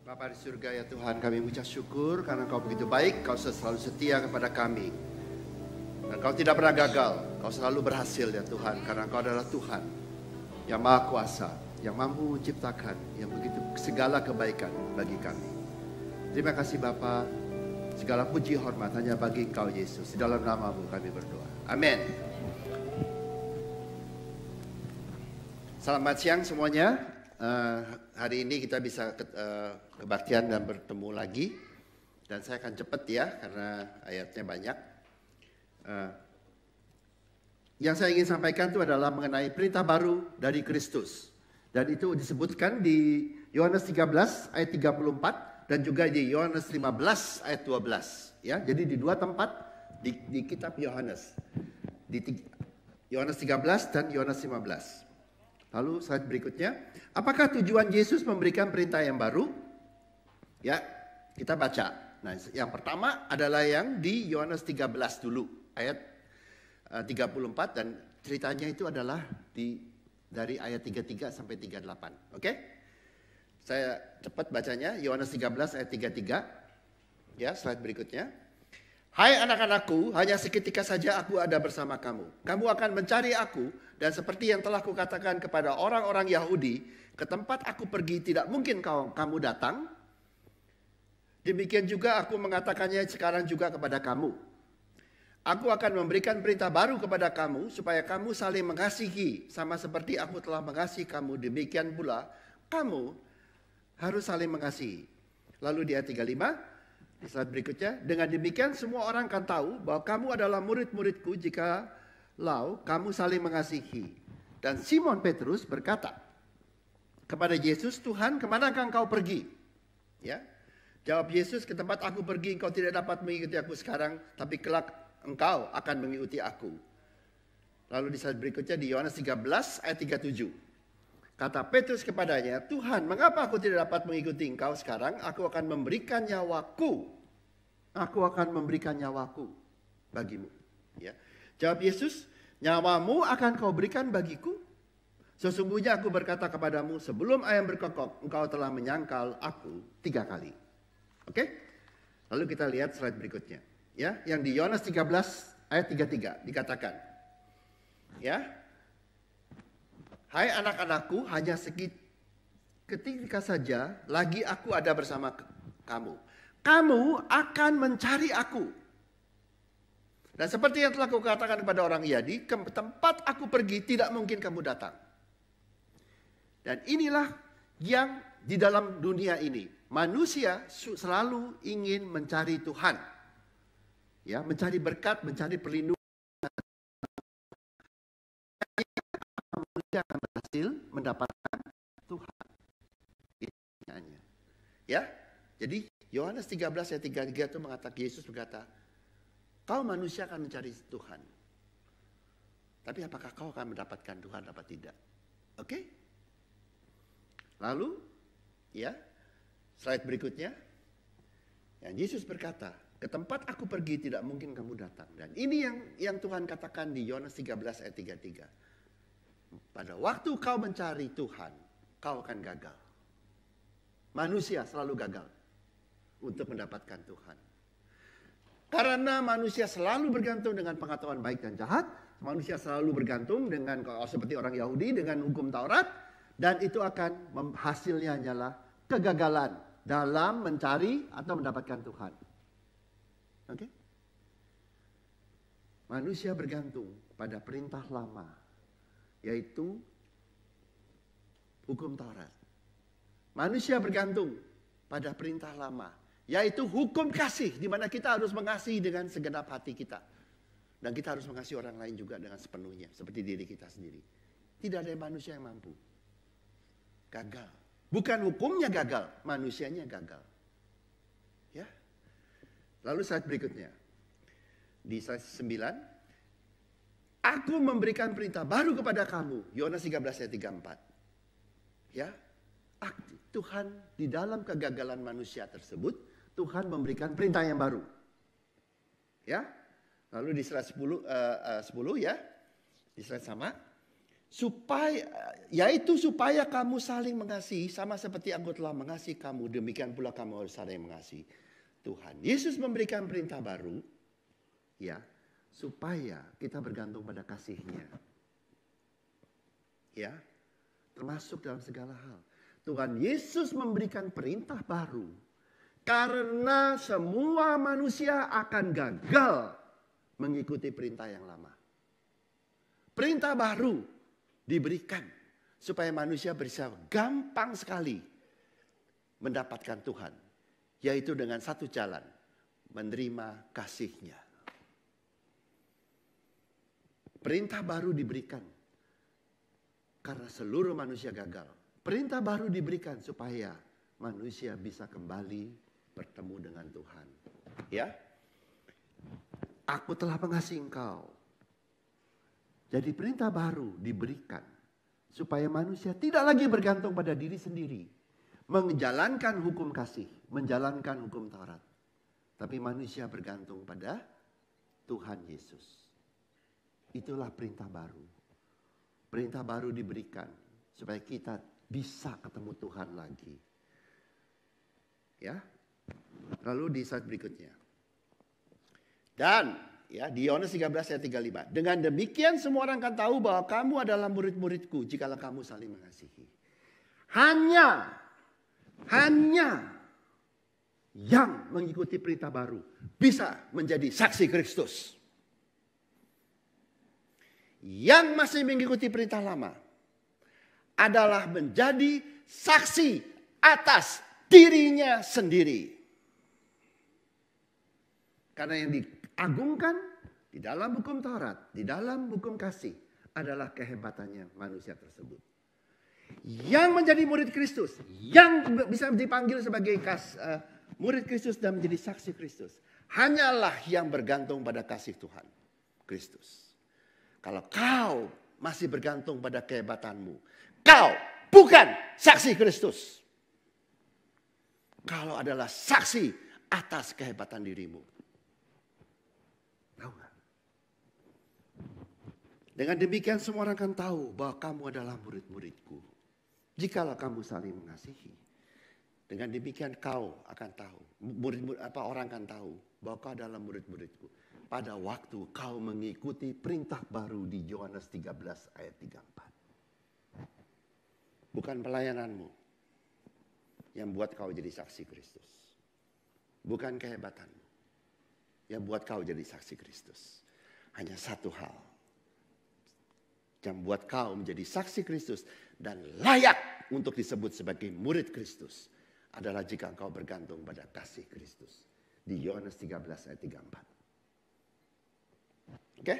Bapa di surga ya Tuhan, kami mengucap syukur karena Kau begitu baik, Kau selalu setia kepada kami. Dan Kau tidak pernah gagal, Kau selalu berhasil ya Tuhan, karena Kau adalah Tuhan yang Maha Kuasa, yang mampu menciptakan, yang begitu segala kebaikan bagi kami. Terima kasih Bapa, segala puji hormat hanya bagi Engkau Yesus. Di dalam nama-Mu kami berdoa. Amin. Selamat siang semuanya. Hari ini kita bisa kebaktian dan bertemu lagi. Dan saya akan cepat ya, karena ayatnya banyak. Yang saya ingin sampaikan itu adalah mengenai perintah baru dari Kristus. Dan itu disebutkan di Yohanes 13 ayat 34 dan juga di Yohanes 15 ayat 12. Ya, jadi di dua tempat di kitab Yohanes. Di Yohanes 13 dan Yohanes 15. Lalu slide berikutnya, apakah tujuan Yesus memberikan perintah yang baru? Ya, kita baca. Nah, yang pertama adalah yang di Yohanes 13 dulu, ayat 34 dan ceritanya itu adalah dari ayat 33 sampai 38. Oke? Saya cepat bacanya, Yohanes 13 ayat 33. Ya, slide berikutnya. Hai anak-anakku, hanya seketika saja aku ada bersama kamu. Kamu akan mencari aku, dan seperti yang telah kukatakan kepada orang-orang Yahudi, ke tempat aku pergi tidak mungkin kamu datang. Demikian juga aku mengatakannya sekarang juga kepada kamu. Aku akan memberikan perintah baru kepada kamu, supaya kamu saling mengasihi, sama seperti aku telah mengasihi kamu, demikian pula kamu harus saling mengasihi. Lalu di ayat 35, di slide berikutnya, dengan demikian semua orang akan tahu bahwa kamu adalah murid-muridku jikalau kamu saling mengasihi. Dan Simon Petrus berkata kepada Yesus, Tuhan, kemanakah engkau pergi? Ya, jawab Yesus, ke tempat aku pergi engkau tidak dapat mengikuti aku sekarang, tapi kelak engkau akan mengikuti aku. Lalu di slide berikutnya di Yohanes 13 ayat 37. Kata Petrus kepadanya, Tuhan, mengapa aku tidak dapat mengikuti engkau sekarang? Aku akan memberikan nyawaku. Aku akan memberikan nyawaku bagimu. Ya. Jawab Yesus, nyawamu akan kau berikan bagiku? Sesungguhnya aku berkata kepadamu, sebelum ayam berkokok, engkau telah menyangkal aku 3 kali. Oke? Lalu kita lihat slide berikutnya. Ya, yang di Yohanes 13 ayat 33 dikatakan. Ya. Hai anak-anakku, hanya seketika saja lagi aku ada bersama kamu. Kamu akan mencari aku. Dan seperti yang telah kukatakan kepada orang Yahudi, ke tempat aku pergi tidak mungkin kamu datang. Dan inilah yang di dalam dunia ini. Manusia selalu ingin mencari Tuhan. Ya, mencari berkat, mencari perlindungan. Manusia akan berhasil mendapatkan Tuhan. Ya, jadi Yohanes 13 ayat 33 itu mengatakan, Yesus berkata, kau manusia akan mencari Tuhan. Tapi apakah kau akan mendapatkan Tuhan atau tidak? Oke? Lalu, ya, slide berikutnya. Yang Yesus berkata, ke tempat aku pergi tidak mungkin kamu datang. Dan ini yang Tuhan katakan di Yohanes 13 ayat 33. Pada waktu kau mencari Tuhan, kau akan gagal. Manusia selalu gagal untuk mendapatkan Tuhan. Karena manusia selalu bergantung dengan pengetahuan baik dan jahat. Manusia selalu bergantung dengan, seperti orang Yahudi, dengan hukum Taurat. Dan itu akan hasilnya hanyalah kegagalan dalam mencari atau mendapatkan Tuhan. Oke? Manusia bergantung pada perintah lama, yaitu hukum Taurat. Manusia bergantung pada perintah lama, yaitu hukum kasih, di mana kita harus mengasihi dengan segenap hati kita. Dan kita harus mengasihi orang lain juga dengan sepenuhnya, seperti diri kita sendiri. Tidak ada manusia yang mampu. Gagal. Bukan hukumnya gagal, manusianya gagal. Ya. Lalu slide berikutnya. Di slide 9. Aku memberikan perintah baru kepada kamu. Yohanes 13 ayat 34. Ya. Tuhan di dalam kegagalan manusia tersebut, Tuhan memberikan perintah yang baru. Ya. Lalu di slide 10 ya. Di slide sama. supaya kamu saling mengasihi sama seperti aku telah mengasihi kamu, demikian pula kamu harus saling mengasihi Tuhan. Yesus memberikan perintah baru, ya, supaya kita bergantung pada kasih-Nya. Ya, termasuk dalam segala hal. Tuhan Yesus memberikan perintah baru karena semua manusia akan gagal mengikuti perintah yang lama. Perintah baru diberikan supaya manusia bisa gampang sekali mendapatkan Tuhan. Yaitu dengan satu jalan, menerima kasih-Nya. Perintah baru diberikan karena seluruh manusia gagal. Perintah baru diberikan supaya manusia bisa kembali bertemu dengan Tuhan. Ya, aku telah mengasihi engkau. Jadi perintah baru diberikan supaya manusia tidak lagi bergantung pada diri sendiri. Menjalankan hukum kasih, menjalankan hukum Taurat. Tapi manusia bergantung pada Tuhan Yesus. Itulah perintah baru. Perintah baru diberikan supaya kita bisa ketemu Tuhan lagi. Ya. Lalu di slide berikutnya. Dan ya, di Yohanes 13 ayat 35. Dengan demikian semua orang akan tahu bahwa kamu adalah murid-muridku jikalau kamu saling mengasihi. Hanya yang mengikuti perintah baru bisa menjadi saksi Kristus. Yang masih mengikuti perintah lama adalah menjadi saksi atas dirinya sendiri. Karena yang diagungkan di dalam hukum Taurat, di dalam hukum kasih adalah kehebatannya manusia tersebut. Yang menjadi murid Kristus, yang bisa dipanggil sebagai murid Kristus dan menjadi saksi Kristus, hanyalah yang bergantung pada kasih Tuhan Kristus. Kalau kau masih bergantung pada kehebatanmu, kau bukan saksi Kristus. Kau adalah saksi atas kehebatan dirimu. Tahu nggak? Dengan demikian semua orang akan tahu bahwa kamu adalah murid-muridku. Jikalau kamu saling mengasihi. Dengan demikian kau akan tahu, orang akan tahu bahwa kau adalah murid-muridku. Pada waktu kau mengikuti perintah baru di Yohanes 13 ayat 34. Bukan pelayananmu yang buat kau jadi saksi Kristus. Bukan kehebatanmu yang buat kau jadi saksi Kristus. Hanya satu hal yang buat kau menjadi saksi Kristus dan layak untuk disebut sebagai murid Kristus adalah jika kau bergantung pada kasih Kristus. Di Yohanes 13 ayat 34. Oke?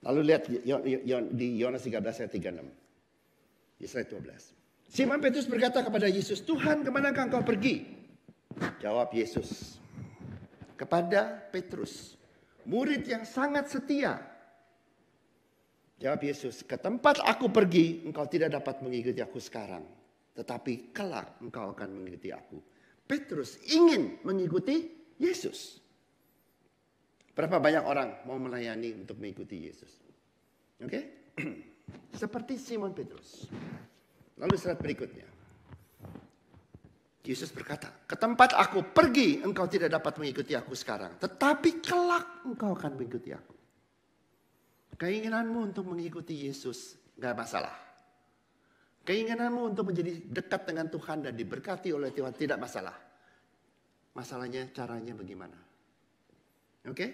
Lalu lihat di Yohanes 13 ayat 36. Di slide 12. Simon Petrus berkata kepada Yesus, Tuhan, kemanakah engkau pergi? Jawab Yesus kepada Petrus, murid yang sangat setia. Jawab Yesus, ke tempat aku pergi, engkau tidak dapat mengikuti aku sekarang. Tetapi kelak engkau akan mengikuti aku. Petrus ingin mengikuti Yesus. Berapa banyak orang mau melayani untuk mengikuti Yesus? Oke? Seperti Simon Petrus. Lalu slide berikutnya. Yesus berkata, ke tempat aku pergi, engkau tidak dapat mengikuti aku sekarang. Tetapi kelak engkau akan mengikuti aku. Keinginanmu untuk mengikuti Yesus gak masalah. Keinginanmu untuk menjadi dekat dengan Tuhan dan diberkati oleh Tuhan tidak masalah. Masalahnya caranya bagaimana? Oke?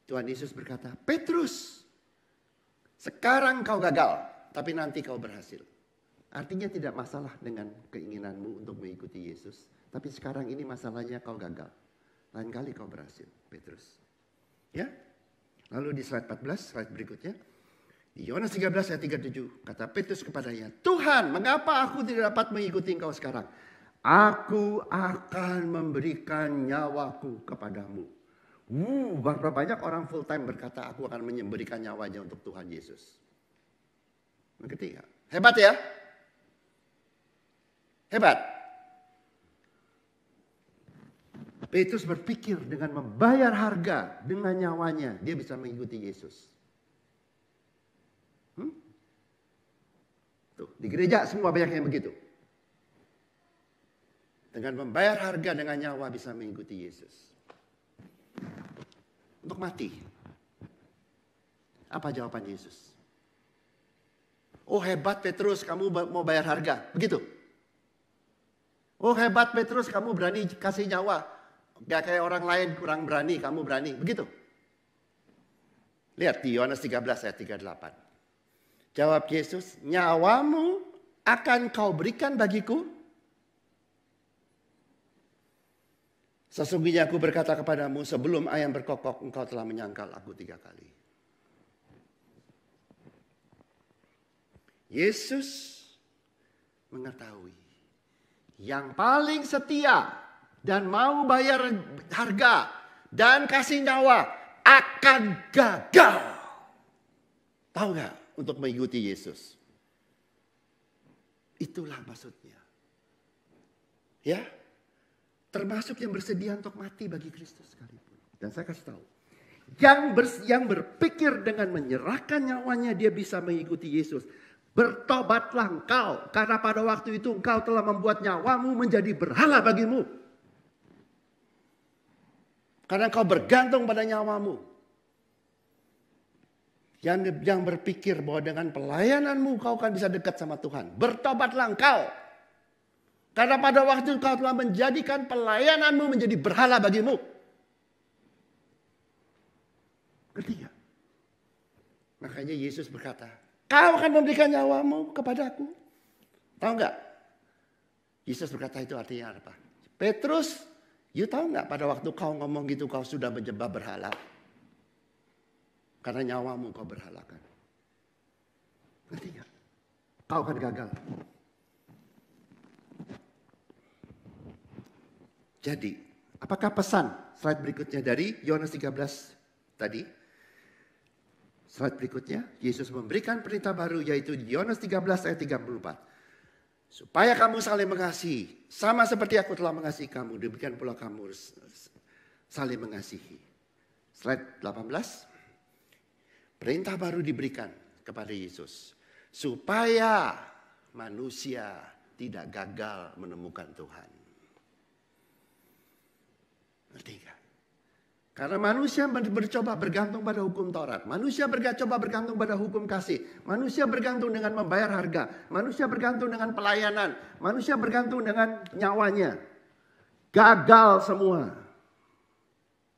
Tuhan Yesus berkata, Petrus, sekarang kau gagal, tapi nanti kau berhasil. Artinya tidak masalah dengan keinginanmu untuk mengikuti Yesus. Tapi sekarang ini masalahnya kau gagal. Lain kali kau berhasil, Petrus. Ya? Lalu di slide 14, slide berikutnya. Di Yohanes 13 ayat 37, kata Petrus kepadanya, Tuhan, mengapa aku tidak dapat mengikuti engkau sekarang? Aku akan memberikan nyawaku kepadamu. Berapa banyak orang full time berkata, aku akan memberikan nyawanya untuk Tuhan Yesus. Mengerti ya? Hebat ya? Hebat. Petrus berpikir dengan membayar harga dengan nyawanya, dia bisa mengikuti Yesus. Tuh, di gereja semua banyak yang begitu. Dengan membayar harga dengan nyawa bisa mengikuti Yesus. Untuk mati. Apa jawaban Yesus? Oh hebat Petrus, kamu mau bayar harga. Begitu. Oh hebat Petrus, kamu berani kasih nyawa. Gak kayak orang lain kurang berani, kamu berani. Begitu. Lihat di Yohanes 13 ayat 38. Jawab Yesus, nyawamu akan kau berikan bagiku? Sesungguhnya aku berkata kepadamu, sebelum ayam berkokok engkau telah menyangkal aku 3 kali. Yesus mengetahui yang paling setia dan mau bayar harga dan kasih nyawa akan gagal. Tahu gak? Untuk mengikuti Yesus. Itulah maksudnya. Ya. Termasuk yang bersedia untuk mati bagi Kristus sekalipun. Dan saya kasih tahu. Yang berpikir dengan menyerahkan nyawanya dia bisa mengikuti Yesus. Bertobatlah engkau. Karena pada waktu itu engkau telah membuat nyawamu menjadi berhala bagimu. Karena engkau bergantung pada nyawamu. Yang berpikir bahwa dengan pelayananmu kau akan bisa dekat sama Tuhan. Bertobatlah engkau. Karena pada waktu engkau telah menjadikan pelayananmu menjadi berhala bagimu. Ngerti gak? Makanya Yesus berkata, kau akan memberikan nyawamu kepadaku. Tahu gak? Yesus berkata itu artinya apa? Petrus, you tahu gak pada waktu kau ngomong gitu kau sudah menyembah berhala? Karena nyawamu kau berhalakan. Ngerti gak? Kau akan gagal. Jadi, apakah pesan slide berikutnya dari Yohanes 13 tadi? Slide berikutnya, Yesus memberikan perintah baru yaitu di Yohanes 13 ayat 34. Supaya kamu saling mengasihi, sama seperti aku telah mengasihi kamu, demikian pula kamu saling mengasihi. Slide 18. Perintah baru diberikan kepada Yesus. Supaya manusia tidak gagal menemukan Tuhan. Ngerti gak? Karena manusia bercoba bergantung pada hukum Taurat. Manusia coba bergantung pada hukum kasih. Manusia bergantung dengan membayar harga. Manusia bergantung dengan pelayanan. Manusia bergantung dengan nyawanya. Gagal semua.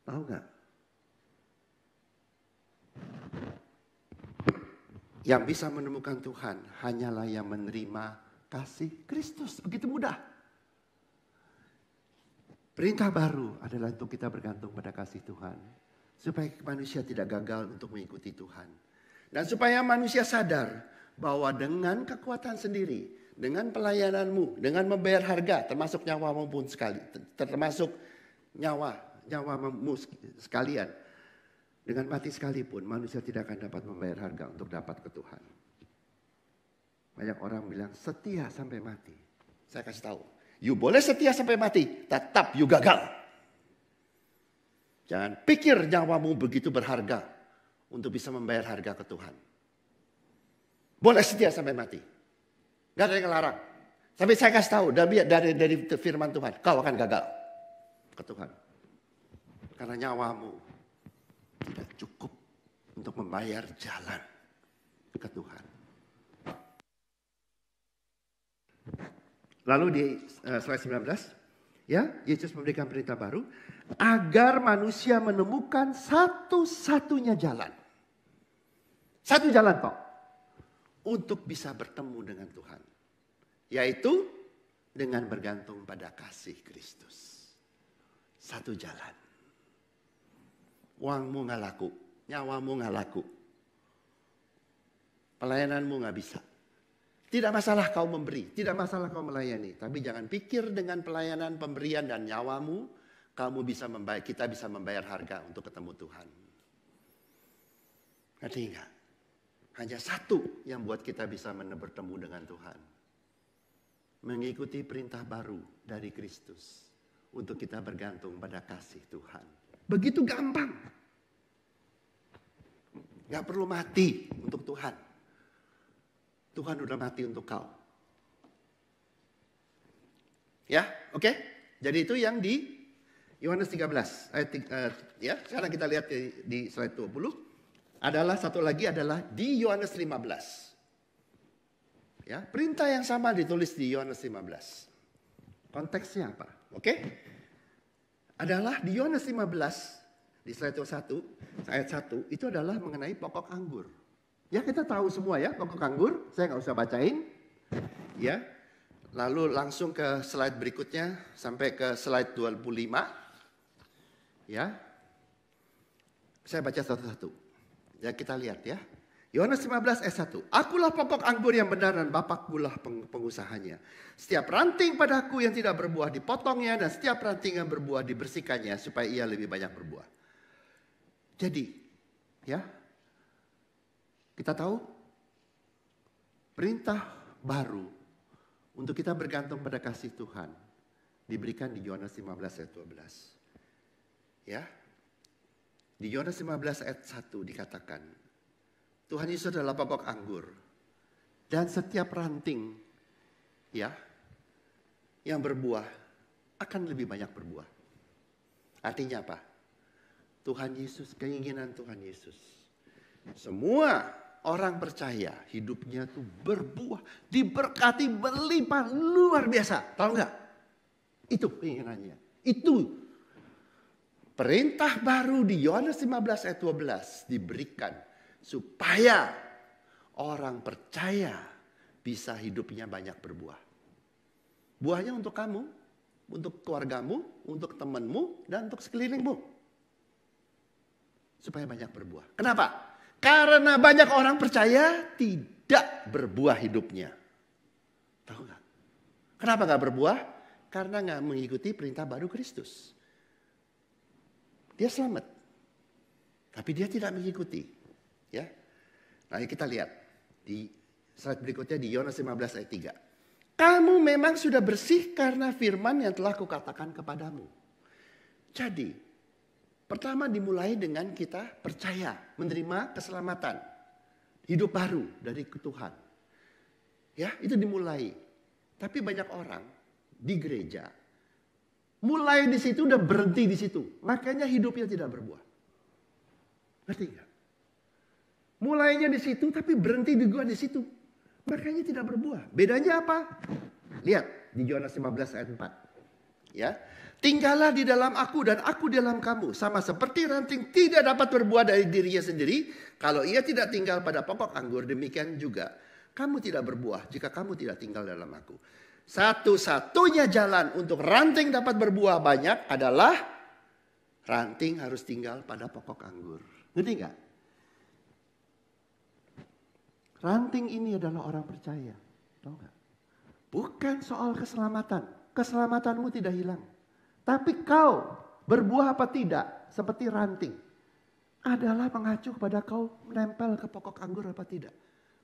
Tahu gak? Yang bisa menemukan Tuhan hanyalah yang menerima kasih Kristus. Begitu mudah. Perintah baru adalah untuk kita bergantung pada kasih Tuhan. Supaya manusia tidak gagal untuk mengikuti Tuhan. Dan supaya manusia sadar bahwa dengan kekuatan sendiri, dengan pelayananmu, dengan membayar harga, termasuk nyawamu pun sekali, termasuk nyawamu sekalian. Dengan mati sekalipun manusia tidak akan dapat membayar harga untuk dapat ke Tuhan. Banyak orang bilang setia sampai mati. Saya kasih tahu. You boleh setia sampai mati, tetap you gagal. Jangan pikir nyawamu begitu berharga untuk bisa membayar harga ke Tuhan. Boleh setia sampai mati. Gak ada yang ngelarang. Tapi saya kasih tahu dari firman Tuhan, kau akan gagal ke Tuhan. Karena nyawamu tidak cukup untuk membayar jalan ke Tuhan. Lalu di slide 19, ya, Yesus memberikan perintah baru agar manusia menemukan satu-satunya jalan. Satu jalan kok untuk bisa bertemu dengan Tuhan, yaitu dengan bergantung pada kasih Kristus. Satu jalan. Uangmu gak laku, nyawamu gak laku, pelayananmu gak bisa. Tidak masalah kau memberi, tidak masalah kau melayani. Tapi jangan pikir dengan pelayanan, pemberian dan nyawamu, kita bisa membayar harga untuk ketemu Tuhan. Ngerti gak? Hanya satu yang buat kita bisa bertemu dengan Tuhan. Mengikuti perintah baru dari Kristus. Untuk kita bergantung pada kasih Tuhan. Begitu gampang. Gak perlu mati untuk Tuhan. Tuhan udah mati untuk kau. Ya, oke? Jadi itu yang di Yohanes 13 ayat ya, sekarang kita lihat di slide 20. Adalah satu lagi adalah di Yohanes 15. Ya, perintah yang sama ditulis di Yohanes 15. Konteksnya apa? Oke? Adalah di Yohanes 15 di slide 1 ayat 1 itu adalah mengenai pokok anggur. Ya, kita tahu semua ya pokok anggur, saya nggak usah bacain. Ya. Lalu langsung ke slide berikutnya sampai ke slide 25. Ya. Saya baca satu-satu. Ya, kita lihat ya. Yohanes 15 ayat 1. Akulah pokok anggur yang benar dan Bapakkulah pengusahanya. Setiap ranting padaku yang tidak berbuah dipotongnya dan setiap ranting yang berbuah dibersihkannya supaya ia lebih banyak berbuah. Jadi, ya. Kita tahu perintah baru untuk kita bergantung pada kasih Tuhan diberikan di Yohanes 15 ayat 12. Ya. Di Yohanes 15 ayat 1 dikatakan, Tuhan Yesus adalah pokok anggur. Dan setiap ranting ya yang berbuah akan lebih banyak berbuah. Artinya apa? Tuhan Yesus, keinginan Tuhan Yesus. Semua orang percaya hidupnya tuh berbuah, diberkati berlimpah luar biasa. Tahu nggak? Itu keinginannya. Itu perintah baru di Yohanes 15 ayat 12 diberikan supaya orang percaya bisa hidupnya banyak berbuah. Buahnya untuk kamu, untuk keluargamu, untuk temanmu, dan untuk sekelilingmu. Supaya banyak berbuah. Kenapa? Karena banyak orang percaya tidak berbuah hidupnya. Tahu nggak? Kenapa nggak berbuah? Karena nggak mengikuti perintah baru Kristus. Dia selamat. Tapi dia tidak mengikuti. Ya. Nah, kita lihat di slide berikutnya di Yohanes 15 ayat 3. Kamu memang sudah bersih karena firman yang telah kukatakan kepadamu. Jadi, pertama dimulai dengan kita percaya, menerima keselamatan. Hidup baru dari Tuhan. Ya, itu dimulai. Tapi banyak orang di gereja mulai di situ udah berhenti di situ. Makanya hidupnya tidak berbuah. Ngerti nggak? Mulainya di situ tapi berhenti juga di situ. Makanya tidak berbuah. Bedanya apa? Lihat di Yohanes 15 ayat 4. Ya. Tinggallah di dalam aku dan aku di dalam kamu. Sama seperti ranting tidak dapat berbuah dari dirinya sendiri. Kalau ia tidak tinggal pada pokok anggur, demikian juga kamu tidak berbuah jika kamu tidak tinggal dalam aku. Satu-satunya jalan untuk ranting dapat berbuah banyak adalah ranting harus tinggal pada pokok anggur. Ngerti nggak? Ranting ini adalah orang percaya. Tahu nggak? Bukan soal keselamatan. Keselamatanmu tidak hilang. Tapi kau berbuah apa tidak seperti ranting adalah mengacu kepada kau menempel ke pokok anggur apa tidak.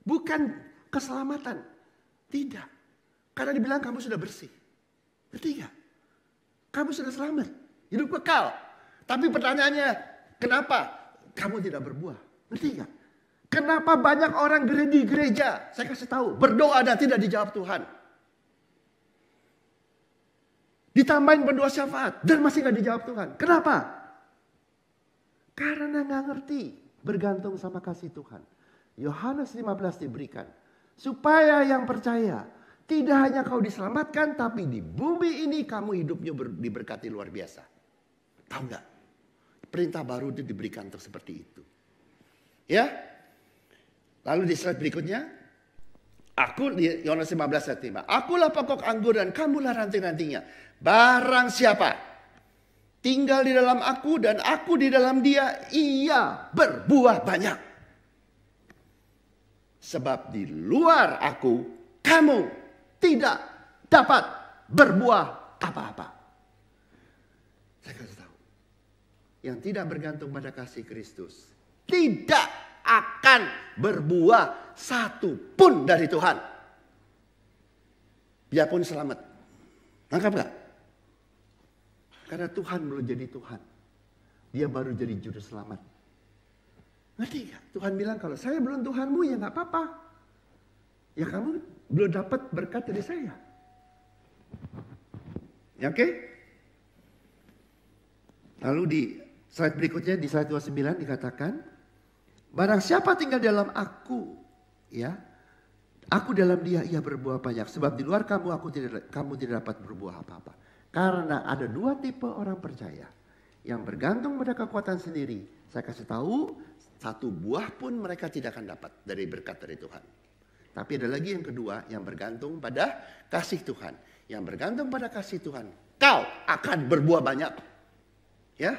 Bukan keselamatan. Tidak. Karena dibilang kamu sudah bersih. Ngerti gak? Kamu sudah selamat. Hidup kekal. Tapi pertanyaannya, kenapa kamu tidak berbuah? Ngerti gak? Kenapa banyak orang di gereja, saya kasih tahu, berdoa dan tidak dijawab Tuhan. Ditambahin berdoa syafaat dan masih gak dijawab Tuhan. Kenapa? Karena gak ngerti bergantung sama kasih Tuhan. Yohanes 15 diberikan. Supaya yang percaya, tidak hanya kau diselamatkan, tapi di bumi ini kamu hidupnya diberkati luar biasa. Tahu nggak? Perintah baru itu diberikan untuk seperti itu. Ya. Lalu di slide berikutnya. Aku di Yohanes 15 ayat 5. Akulah pokok anggur dan kamulah ranting-rantingnya. Barang siapa tinggal di dalam aku dan aku di dalam dia, ia berbuah banyak. Sebab di luar aku, kamu tidak dapat berbuah apa-apa. Saya kasih tahu. Yang tidak bergantung pada kasih Kristus tidak akan berbuah satu pun dari Tuhan. Biarpun selamat. Nangkap gak? Karena Tuhan belum jadi Tuhan. Dia baru jadi juru selamat. Ngerti gak? Tuhan bilang kalau saya belum Tuhanmu ya gak apa-apa. ya kamu belum dapat berkat dari saya. Ya, oke? Lalu di slide berikutnya, di slide 29 dikatakan, barang siapa tinggal dalam aku, ya, aku dalam dia, ia berbuah banyak. Sebab di luar kamu tidak dapat berbuah apa-apa. Karena ada dua tipe orang percaya. Yang bergantung pada kekuatan sendiri. Saya kasih tahu, satu buah pun mereka tidak akan dapat dari berkat dari Tuhan. Tapi ada lagi yang kedua, yang bergantung pada kasih Tuhan. Yang bergantung pada kasih Tuhan, kau akan berbuah banyak. Ya,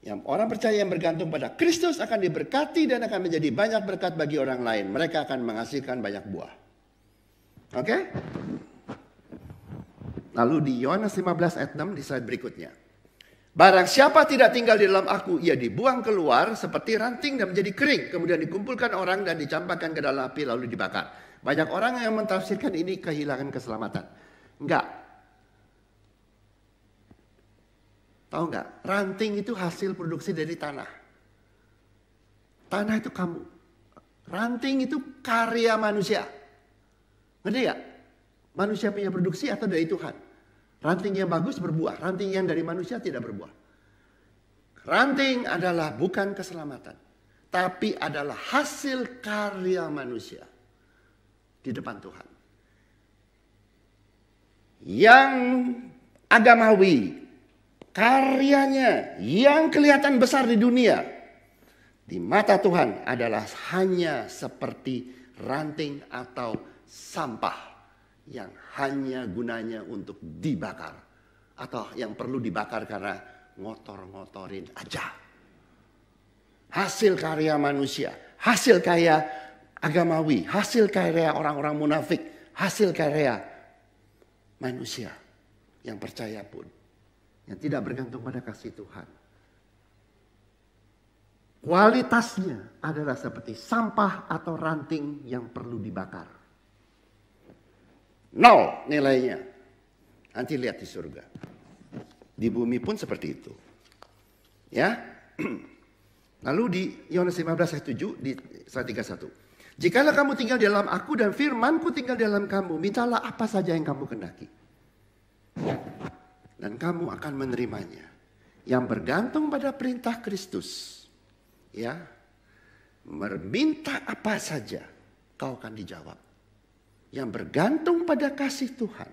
yang orang percaya yang bergantung pada Kristus akan diberkati dan akan menjadi banyak berkat bagi orang lain. Mereka akan menghasilkan banyak buah. Oke? Lalu di Yohanes 15 ayat 6 di slide berikutnya. Barang siapa tidak tinggal di dalam aku, ia dibuang keluar seperti ranting dan menjadi kering. Kemudian dikumpulkan orang dan dicampakkan ke dalam api lalu dibakar. Banyak orang yang mentafsirkan ini kehilangan keselamatan. Enggak. Tahu enggak? Ranting itu hasil produksi dari tanah. Tanah itu kamu. Ranting itu karya manusia. Ngerti enggak? Manusia punya produksi atau dari Tuhan? Ranting yang bagus berbuah, ranting yang dari manusia tidak berbuah. Ranting adalah bukan keselamatan, tapi adalah hasil karya manusia di depan Tuhan. Yang agamawi, karyanya yang kelihatan besar di dunia, di mata Tuhan adalah hanya seperti ranting atau sampah yang hanya gunanya untuk dibakar. Atau yang perlu dibakar karena ngotor-ngotorin aja. Hasil karya manusia, hasil karya agamawi, hasil karya orang-orang munafik, hasil karya manusia yang percaya pun, yang tidak bergantung pada kasih Tuhan. Kualitasnya adalah seperti sampah atau ranting yang perlu dibakar. Nol nilainya. Nanti lihat di surga. Di bumi pun seperti itu. Ya. Lalu di Yohanes 15 ayat 7 di slide 31. Jikalau kamu tinggal di dalam aku dan firmanku tinggal di dalam kamu, mintalah apa saja yang kamu kehendaki. Dan kamu akan menerimanya. Yang bergantung pada perintah Kristus. Ya. Meminta apa saja, kau akan dijawab. Yang bergantung pada kasih Tuhan.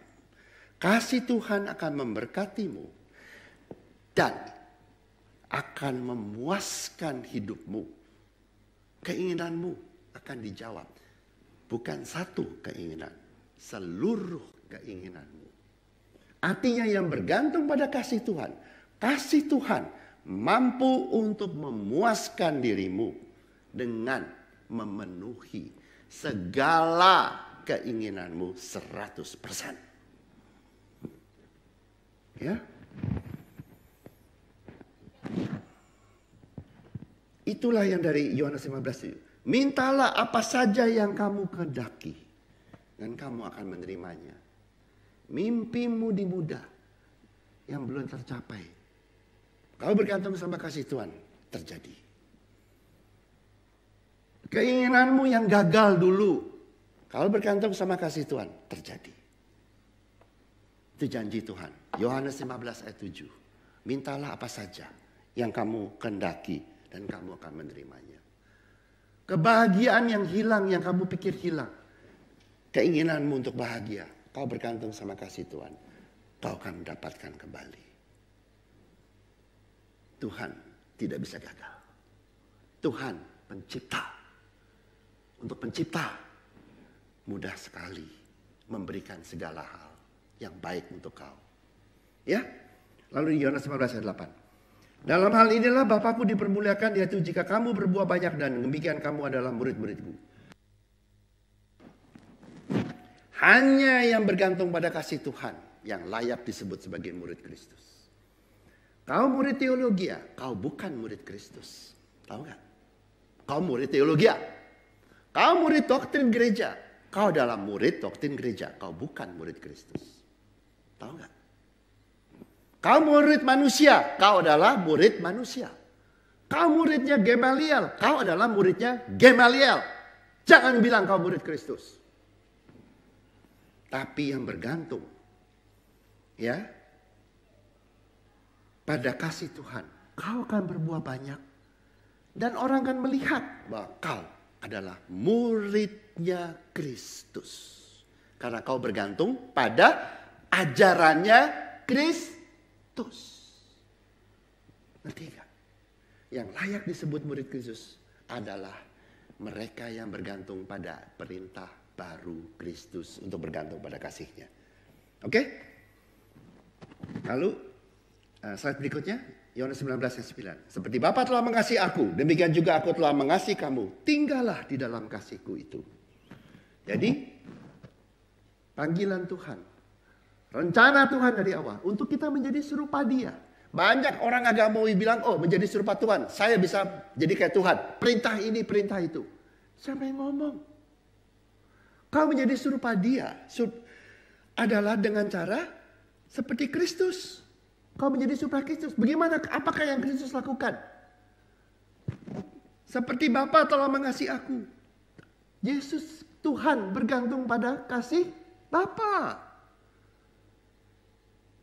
Kasih Tuhan akan memberkatimu. Dan akan memuaskan hidupmu. Keinginanmu akan dijawab. Bukan satu keinginan. Seluruh keinginanmu. Artinya yang bergantung pada kasih Tuhan. Kasih Tuhan mampu untuk memuaskan dirimu. Dengan memenuhi segala keinginanmu 100%. Ya. Itulah yang dari Yohanes 15 itu. Mintalah apa saja yang kamu kehendaki dan kamu akan menerimanya. Mimpimu di muda yang belum tercapai. Kau bergantung sama kasih Tuhan, terjadi. Keinginanmu yang gagal dulu, kalau bergantung sama kasih Tuhan, terjadi. Itu janji Tuhan. Yohanes 15 ayat 7. Mintalah apa saja yang kamu kehendaki dan kamu akan menerimanya. Kebahagiaan yang hilang, yang kamu pikir hilang. Keinginanmu untuk bahagia, kau bergantung sama kasih Tuhan. Kau akan mendapatkan kembali. Tuhan tidak bisa gagal. Tuhan pencipta. Untuk pencipta, mudah sekali memberikan segala hal yang baik untuk kau. Ya. Lalu di Yohanes 15 ayat 8. Dalam hal inilah Bapakku dipermuliakan, yaitu jika kamu berbuah banyak dan demikian kamu adalah murid-muridku. Hanya yang bergantung pada kasih Tuhan yang layak disebut sebagai murid Kristus. Kau murid teologi, kau bukan murid Kristus. Tahu gak? Kau murid teologi. Kau murid doktrin gereja. Kau adalah murid doktrin gereja. Kau bukan murid Kristus. Tahu gak? Kau murid manusia. Kau adalah murid manusia. Kau muridnya Gamaliel. Kau adalah muridnya Gamaliel. Jangan bilang kau murid Kristus. Tapi yang bergantung ya pada kasih Tuhan, kau akan berbuah banyak. Dan orang akan melihat bahwa kau adalah muridnya Kristus. Karena kau bergantung pada ajarannya Kristus. Ngerti gak? Yang layak disebut murid Kristus adalah mereka yang bergantung pada perintah baru Kristus untuk bergantung pada kasih-Nya. Oke? Lalu slide berikutnya, Yohanes 19 ayat 9. Seperti Bapa telah mengasihi aku, demikian juga aku telah mengasihi kamu. Tinggallah di dalam kasih-Ku itu. Jadi, panggilan Tuhan, rencana Tuhan dari awal untuk kita menjadi serupa Dia. Banyak orang agamawi bilang, oh menjadi serupa Tuhan, saya bisa jadi kayak Tuhan. Perintah ini, perintah itu. Siapa yang ngomong? Kau menjadi serupa Dia adalah dengan cara seperti Kristus. Kau menjadi serupa Kristus. Bagaimana? Apakah yang Kristus lakukan? Seperti Bapa telah mengasihi aku. Yesus Tuhan bergantung pada kasih Bapa.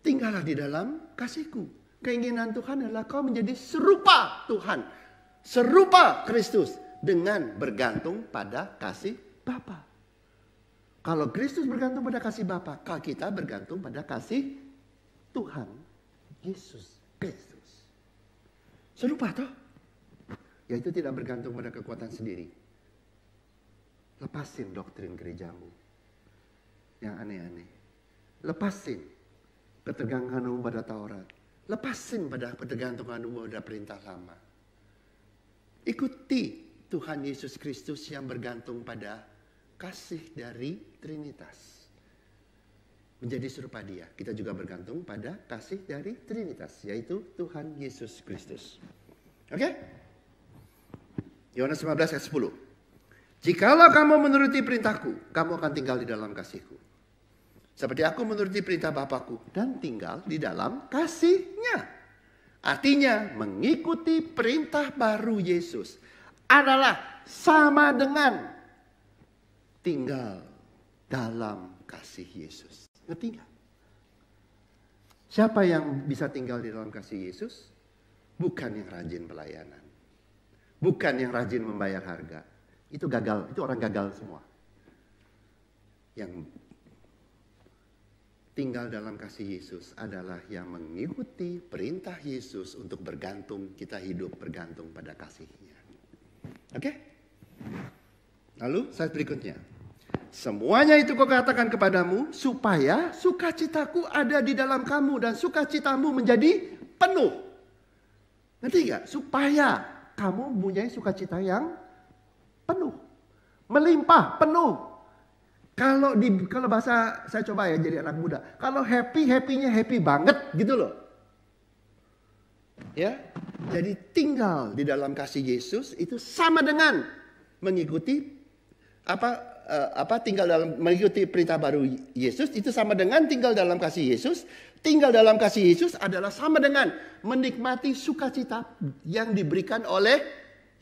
Tinggallah di dalam kasih-Ku. Keinginan Tuhan adalah kau menjadi serupa Tuhan. Serupa Kristus. Dengan bergantung pada kasih Bapa. Kalau Kristus bergantung pada kasih Bapa, kalau kita bergantung pada kasih Tuhan Yesus Kristus. Serupa toh? Yaitu tidak bergantung pada kekuatan sendiri. Lepasin doktrin gerejamu yang aneh-aneh. Lepasin ketergantunganmu pada Taurat. Lepasin pada ketergantunganmu pada perintah lama. Ikuti Tuhan Yesus Kristus yang bergantung pada kasih dari Trinitas. Menjadi serupa Dia. Kita juga bergantung pada kasih dari Trinitas. Yaitu Tuhan Yesus Kristus. Oke? Yohanes 15 ayat 10. Jikalau kamu menuruti perintahku, kamu akan tinggal di dalam kasih-Ku. Seperti aku menuruti perintah Bapakku dan tinggal di dalam kasih-Nya. Artinya mengikuti perintah baru Yesus adalah sama dengan tinggal dalam kasih Yesus. Ngerti gak? Siapa yang bisa tinggal di dalam kasih Yesus? Bukan yang rajin pelayanan. Bukan yang rajin membayar harga. Itu gagal, itu orang gagal semua. Yang tinggal dalam kasih Yesus adalah yang mengikuti perintah Yesus untuk bergantung, kita hidup bergantung pada kasih-Nya. Oke? Lalu slide berikutnya. Semuanya itu kau katakan kepadamu supaya sukacitaku ada di dalam kamu dan sukacitamu menjadi penuh. Ngerti gak? Supaya kamu mempunyai sukacita yang penuh. Melimpah, penuh. Kalau bahasa saya coba ya jadi anak muda. Kalau happy-nya happy banget gitu loh. Ya. Jadi tinggal di dalam kasih Yesus itu sama dengan mengikuti tinggal dalam mengikuti perintah baru Yesus itu sama dengan tinggal dalam kasih Yesus. Tinggal dalam kasih Yesus adalah sama dengan menikmati sukacita yang diberikan oleh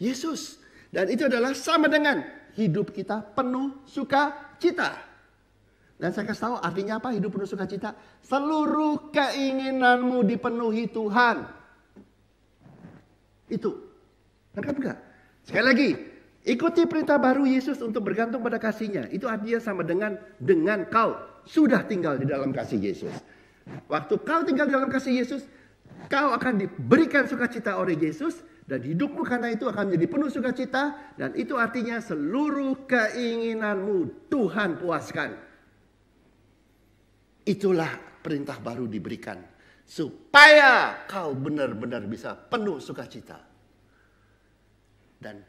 Yesus. Dan itu adalah sama dengan hidup kita penuh sukacita. Dan saya kasih tahu artinya apa hidup penuh sukacita? Seluruh keinginanmu dipenuhi Tuhan. Itu. Lengkap enggak? Sekali lagi. Ikuti perintah baru Yesus untuk bergantung pada kasih-Nya. Itu artinya sama dengan kau sudah tinggal di dalam kasih Yesus. Waktu kau tinggal di dalam kasih Yesus, kau akan diberikan sukacita oleh Yesus. Dan hidupmu karena itu akan menjadi penuh sukacita. Dan itu artinya seluruh keinginanmu Tuhan puaskan. Itulah perintah baru diberikan. Supaya kau benar-benar bisa penuh sukacita. Dan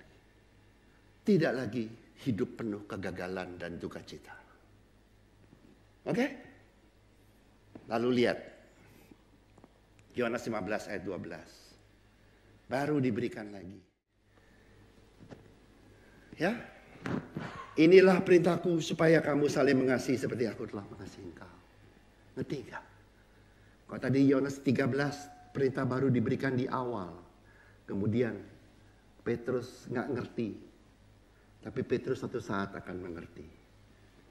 tidak lagi hidup penuh kegagalan dan sukacita. Oke? Lalu lihat. Yohanes 15 ayat 12. Baru diberikan lagi. Ya. Inilah perintahku supaya kamu saling mengasihi seperti aku telah mengasihi engkau. Ngerti gak? Kalau tadi Yohanes 13 perintah baru diberikan di awal. Kemudian Petrus gak ngerti. Tapi Petrus suatu saat akan mengerti.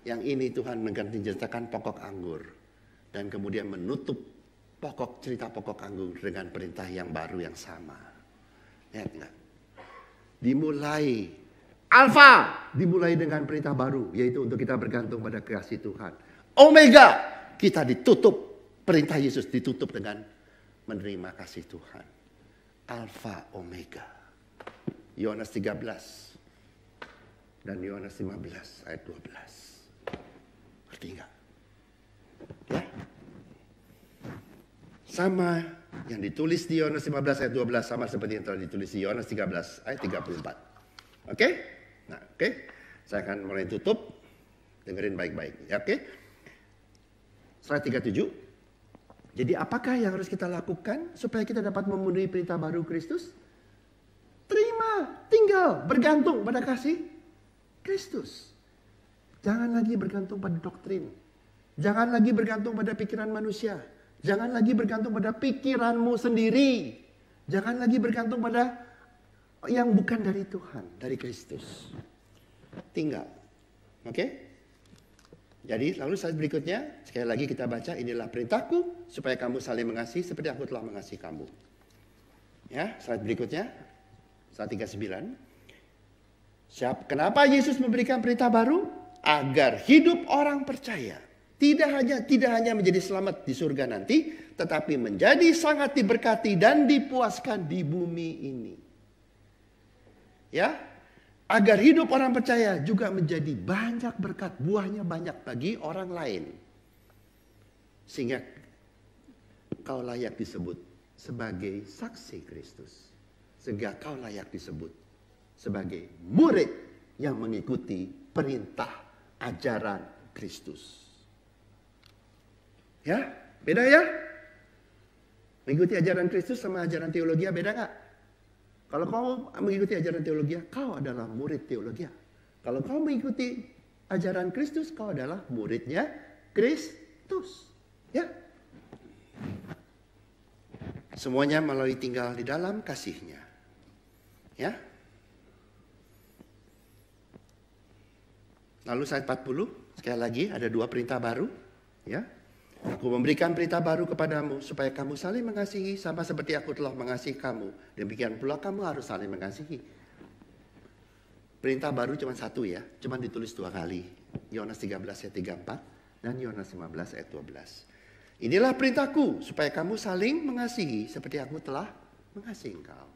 Yang ini Tuhan mengganti ceritakan pokok anggur. Dan kemudian menutup cerita pokok anggur dengan perintah yang baru yang sama. Lihat nggak? Dimulai dengan perintah baru, yaitu untuk kita bergantung pada kasih Tuhan. Omega, kita ditutup, perintah Yesus ditutup dengan menerima kasih Tuhan. Alfa Omega. Yohanes 13 dan Yohanes 15 ayat 12. Ngerti nggak? Ya. Sama yang ditulis di Yohanes 15 ayat 12 sama seperti yang telah ditulis di Yohanes 13 ayat 34. Oke? Nah, oke. Saya akan mulai tutup. Dengerin baik-baik. Ya, oke? Slide 37. Jadi apakah yang harus kita lakukan supaya kita dapat memenuhi perintah baru Kristus? Terima, tinggal, bergantung pada kasih Kristus. Jangan lagi bergantung pada doktrin. Jangan lagi bergantung pada pikiran manusia. Jangan lagi bergantung pada pikiranmu sendiri. Jangan lagi bergantung pada yang bukan dari Tuhan, dari Kristus. Tinggal. Oke? Jadi lalu slide berikutnya, sekali lagi kita baca, inilah perintahku supaya kamu saling mengasihi seperti aku telah mengasihi kamu. Ya, slide berikutnya, slide 39. Kenapa Yesus memberikan perintah baru? Agar hidup orang percaya tidak hanya menjadi selamat di surga nanti, tetapi menjadi sangat diberkati dan dipuaskan di bumi ini. Ya, agar hidup orang percaya juga menjadi banyak berkat, buahnya banyak bagi orang lain. Sehingga kau layak disebut sebagai saksi Kristus. Sehingga kau layak disebut sebagai murid yang mengikuti perintah ajaran Kristus. Ya, beda ya? Mengikuti ajaran Kristus sama ajaran teologi beda nggak? Kalau kau mengikuti ajaran teologi, kau adalah murid teologi. Kalau kau mengikuti ajaran Kristus, kau adalah muridnya Kristus. Ya. Semuanya melalui tinggal di dalam kasih-Nya. Ya. Lalu ayat 40, sekali lagi ada dua perintah baru. Ya. Aku memberikan perintah baru kepadamu supaya kamu saling mengasihi sama seperti aku telah mengasihi kamu. Demikian pula kamu harus saling mengasihi. Perintah baru cuma satu ya, cuma ditulis dua kali. Yohanes 13 ayat 34 dan Yohanes 15 ayat 12. Inilah perintahku supaya kamu saling mengasihi seperti aku telah mengasihi engkau.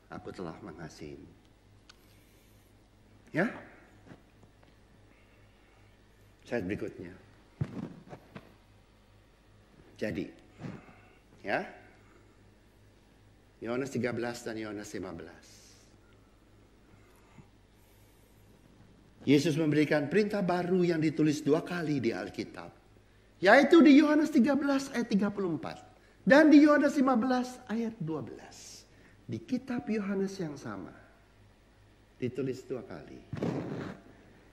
Aku telah mengasihimu. Ya. Slide berikutnya. Jadi, ya, Yohanes 13 dan Yohanes 15. Yesus memberikan perintah baru yang ditulis dua kali di Alkitab. Yaitu di Yohanes 13 ayat 34. Dan di Yohanes 15 ayat 12. Di kitab Yohanes yang sama. Ditulis dua kali.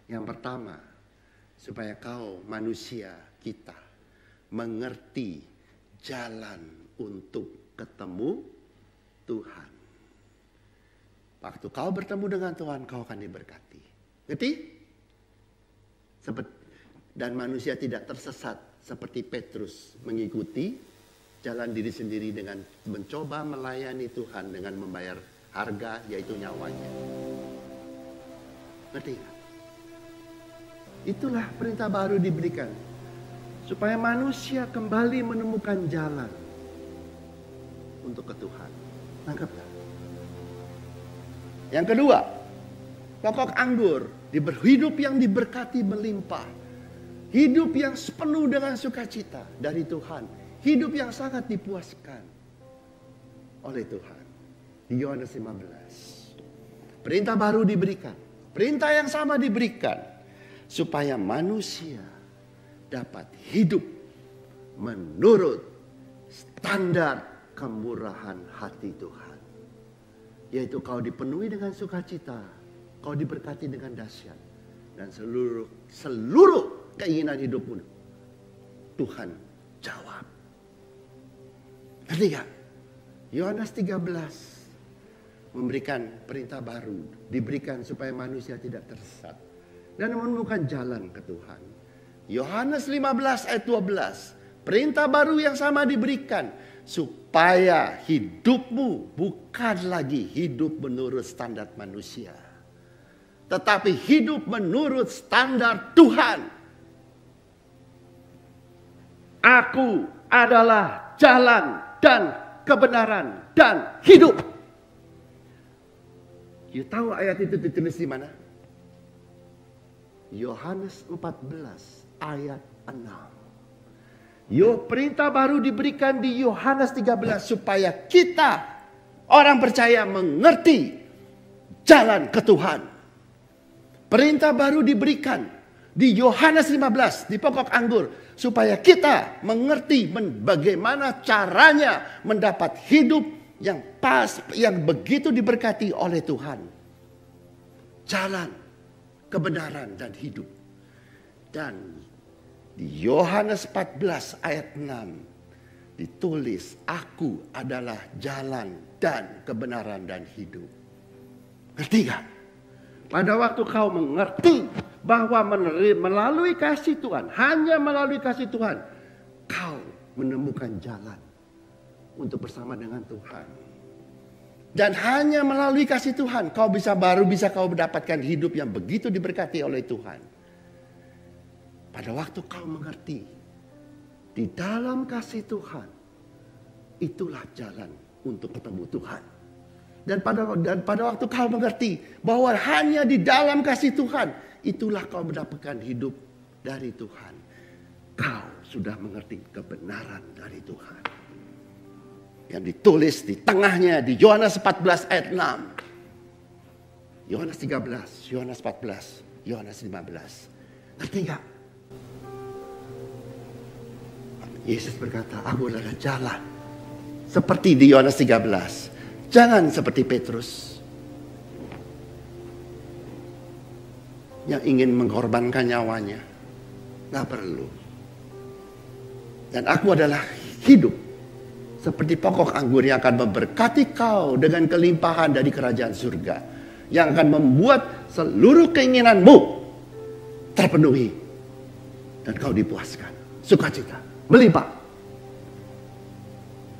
Yang pertama, supaya kau manusia kita mengerti jalan untuk ketemu Tuhan. Waktu kau bertemu dengan Tuhan, kau akan diberkati. Ngerti? Dan manusia tidak tersesat seperti Petrus mengikuti jalan diri sendiri dengan mencoba melayani Tuhan dengan membayar harga, yaitu nyawanya. Ngerti? Itulah perintah baru diberikan. Supaya manusia kembali menemukan jalan untuk ke Tuhan. Tangkaplah. Yang kedua, pokok anggur, hidup yang diberkati melimpah. Hidup yang penuh dengan sukacita dari Tuhan. Hidup yang sangat dipuaskan oleh Tuhan. Di Yohanes 15. Perintah baru diberikan. Perintah yang sama diberikan. Supaya manusia dapat hidup menurut standar kemurahan hati Tuhan. Yaitu kau dipenuhi dengan sukacita, kau diberkati dengan dahsyat, dan seluruh keinginan hidupmu Tuhan jawab. Ngerti gak? Yohanes 13 memberikan perintah baru, diberikan supaya manusia tidak tersesat dan menemukan jalan ke Tuhan. Yohanes 15 ayat 12, perintah baru yang sama diberikan supaya hidupmu bukan lagi hidup menurut standar manusia, tetapi hidup menurut standar Tuhan. Aku adalah jalan dan kebenaran dan hidup. You tahu ayat itu ditulis di mana? Yohanes 14 ayat 6. Perintah baru diberikan di Yohanes 13 supaya kita orang percaya mengerti jalan ke Tuhan. Perintah baru diberikan di Yohanes 15 di pokok anggur supaya kita mengerti bagaimana caranya mendapat hidup yang pas, yang begitu diberkati oleh Tuhan. Jalan, kebenaran dan hidup. Dan di Yohanes 14 ayat 6 ditulis, aku adalah jalan dan kebenaran dan hidup. Ngerti gak? Pada waktu kau mengerti bahwa melalui kasih Tuhan, hanya melalui kasih Tuhan, kau menemukan jalan untuk bersama dengan Tuhan. Dan hanya melalui kasih Tuhan, kau bisa kau mendapatkan hidup yang begitu diberkati oleh Tuhan. Pada waktu kau mengerti, di dalam kasih Tuhan, itulah jalan untuk ketemu Tuhan. Dan pada waktu kau mengerti bahwa hanya di dalam kasih Tuhan, itulah kau mendapatkan hidup dari Tuhan. Kau sudah mengerti kebenaran dari Tuhan. Yang ditulis di tengahnya di Yohanes 14 ayat 6. Yohanes 13, Yohanes 14, Yohanes 15. Ngerti gak? Yesus berkata, aku adalah jalan. Seperti di Yohanes 13. Jangan seperti Petrus yang ingin mengorbankan nyawanya. Gak perlu. Dan aku adalah hidup seperti pokok anggur yang akan memberkati kau dengan kelimpahan dari kerajaan surga, yang akan membuat seluruh keinginanmu terpenuhi dan kau dipuaskan. Sukacita melimpah.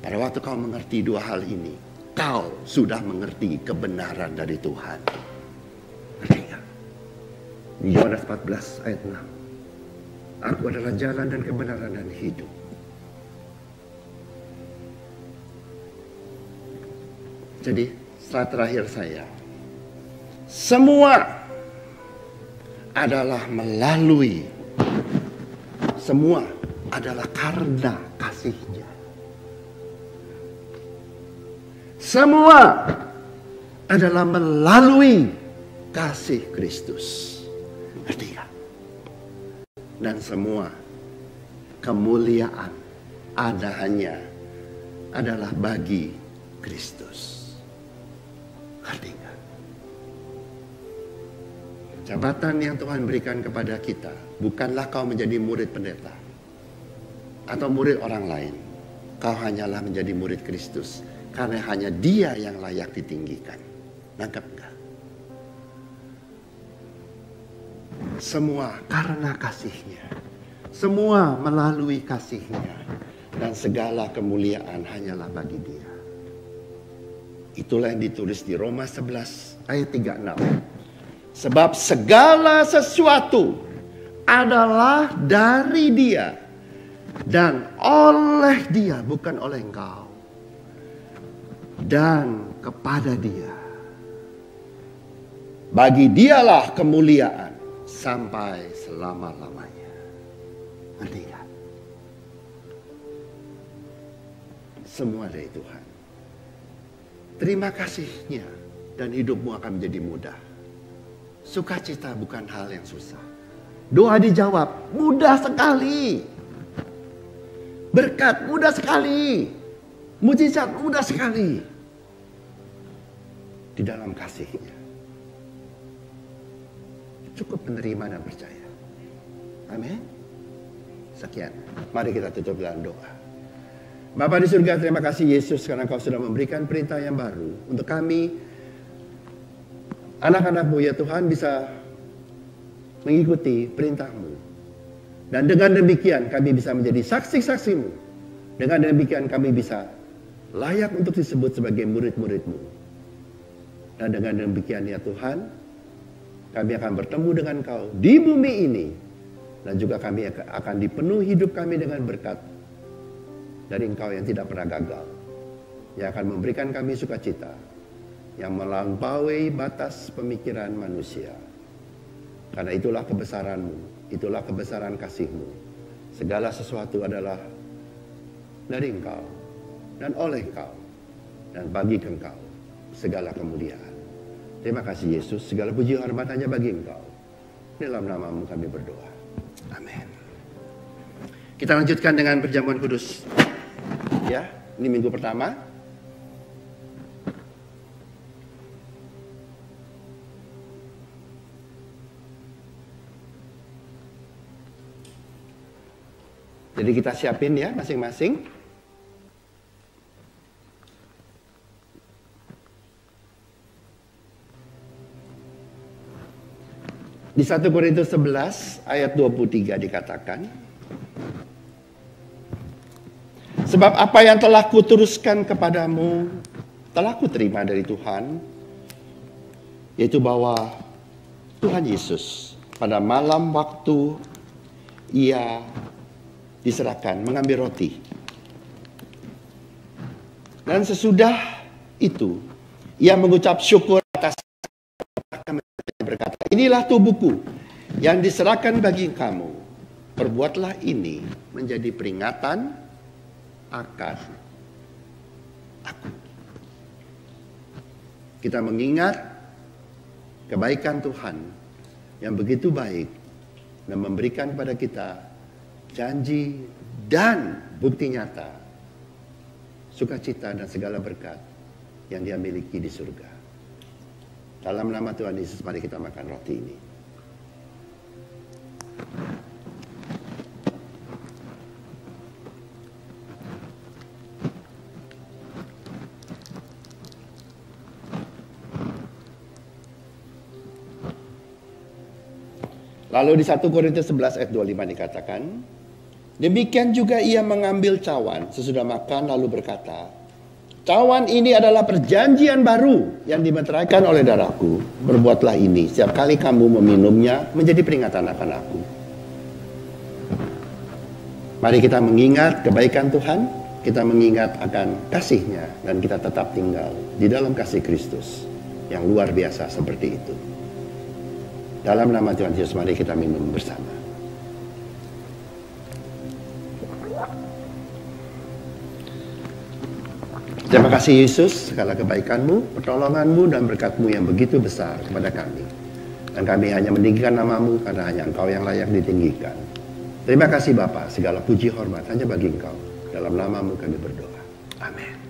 Pada waktu kau mengerti dua hal ini, kau sudah mengerti kebenaran dari Tuhan. Ngerti gak? Yohanes 14 ayat 6. Aku adalah jalan dan kebenaran dan hidup. Jadi slide terakhir saya. Semua adalah melalui. Semua adalah karena kasih-Nya. Semua adalah melalui kasih Kristus. Ngerti gak? Dan semua kemuliaan adalah bagi Kristus. Ngerti gak? Jabatan yang Tuhan berikan kepada kita bukanlah kau menjadi murid pendeta atau murid orang lain. Kau hanyalah menjadi murid Kristus. Karena hanya Dia yang layak ditinggikan. Nangkep enggak? Semua karena kasih-Nya. Semua melalui kasih-Nya. Dan segala kemuliaan hanyalah bagi Dia. Itulah yang ditulis di Roma 11 ayat 36. Sebab segala sesuatu adalah dari Dia. Dan oleh Dia, bukan oleh engkau. Dan kepada Dia. Bagi Dialah kemuliaan sampai selama-lamanya. Ngerti gak? Semua dari Tuhan. Terima kasih-Nya dan hidupmu akan menjadi mudah. Sukacita bukan hal yang susah. Doa dijawab mudah sekali. Berkat mudah sekali. Mujizat mudah sekali. Di dalam kasih-Nya. Cukup menerima dan percaya. Amin. Sekian. Mari kita tutup dalam doa. Bapa di surga, terima kasih Yesus karena Kau sudah memberikan perintah yang baru untuk kami anak-anak-Mu ya Tuhan bisa mengikuti perintah-Mu. Dan dengan demikian kami bisa menjadi saksi-saksi-Mu. Dengan demikian kami bisa layak untuk disebut sebagai murid-murid-Mu. Dan dengan demikian ya Tuhan, kami akan bertemu dengan Kau di bumi ini. Dan juga kami akan dipenuhi hidup kami dengan berkat dari Engkau yang tidak pernah gagal. Yang akan memberikan kami sukacita. Yang melampaui batas pemikiran manusia. Karena itulah kebesaran-Mu. Itulah kebesaran kasih-Mu. Segala sesuatu adalah dari Engkau. Dan oleh Engkau. Dan bagi Engkau segala kemuliaan. Terima kasih Yesus. Segala puji hormat hanya bagi Engkau. Dalam nama-Mu kami berdoa. Amin. Kita lanjutkan dengan perjamuan kudus. Ya, ini minggu pertama. Jadi kita siapin ya masing-masing. Di 1 Korintus 11 ayat 23 dikatakan, sebab apa yang telah kuteruskan kepadamu telah kuterima dari Tuhan, yaitu bahwa Tuhan Yesus pada malam waktu Ia diserahkan mengambil roti. Dan sesudah itu Ia mengucap syukur atas berkata, inilah tubuhku yang diserahkan bagi kamu. Perbuatlah ini menjadi peringatan akan aku. Kita mengingat kebaikan Tuhan yang begitu baik dan memberikan kepada kita janji dan bukti nyata sukacita dan segala berkat yang Dia miliki di surga. Dalam nama Tuhan Yesus, mari kita makan roti ini. Lalu di 1 Korintus 11 ayat 25 dikatakan, demikian juga Ia mengambil cawan sesudah makan lalu berkata, cawan ini adalah perjanjian baru yang dimeteraikan oleh darahku. Berbuatlah ini setiap kali kamu meminumnya menjadi peringatan akan aku. Mari kita mengingat kebaikan Tuhan, kita mengingat akan kasih-Nya, dan kita tetap tinggal di dalam kasih Kristus yang luar biasa seperti itu. Dalam nama Tuhan Yesus, mari kita minum bersama. Terima kasih Yesus, segala kebaikan-Mu, pertolongan-Mu, dan berkat-Mu yang begitu besar kepada kami. Dan kami hanya meninggikan nama-Mu karena hanya Engkau yang layak ditinggikan. Terima kasih Bapa, segala puji hormat hanya bagi Engkau. Dalam nama-Mu kami berdoa. Amin.